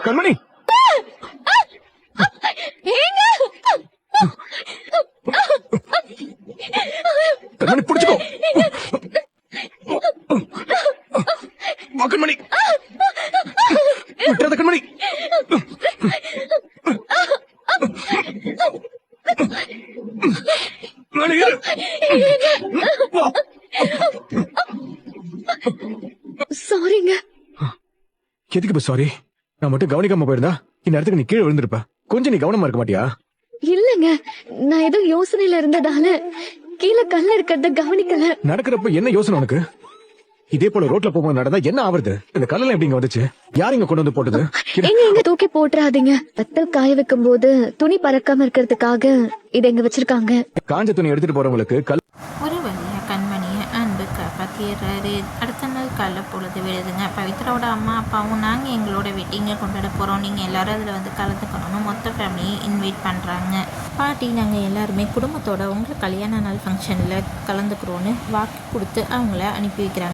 கண்மணி கண்மணி புடிச்சுக்கோ. வா கண்மணி, விட்டுறாத கண்மணி. சாரிங்க. எதுக்கு இப்ப சாரி? நான் மட்டும் கவனிக்காம போயிருந்தா இந்நேரத்துக்கு நீ கீழே விழுந்திருப்ப. கொஞ்சம் நீ கவனமா இருக்க மாட்டியா? இல்லங்க, நான் ஏதோ யோசனையில இருந்ததால கீழே கல்ல இருக்கிறத கவனிக்கல. நடக்கிறப்ப என்ன யோசனை உனக்கு? இதே போல ரோட்ல போகும்போது நடந்தா என்ன ஆவறது? இந்த கல்லெல்லாம் எப்படி இங்க வந்துச்சு? யார் இங்க கொண்டு வந்து போட்டது? எங்க தூக்கி போட்டுறாதீங்க. வத்தல் காய வைக்கும் போது துணி பறக்காம இருக்கிறதுக்காக இதை எங்க வச்சிருக்காங்க. காஞ்ச துணி எடுத்துட்டு போறவங்களுக்கு ஒரு வழியா கண்மணியை அன்பு காப்பாத்திடுறாரு. அடுத்த நாள் காலைல பொழுது விழுதுங்க. பவித்ராவோட அம்மா அப்பாவும் நாங்கள் எங்களோட வெட்டிங்கை கொண்டாட போகிறோம், நீங்கள் எல்லோரும் அதில் வந்து கலந்துக்கணும்னு மொத்த ஃபேமிலியை இன்வைட் பண்ணுறாங்க. பாட்டி நாங்கள் எல்லாருமே குடும்பத்தோட உங்களை கல்யாண நாள் ஃபங்க்ஷனில் கலந்துக்கிறோன்னு வாக்கு கொடுத்து அவங்கள அனுப்பி வைக்கிறாங்க.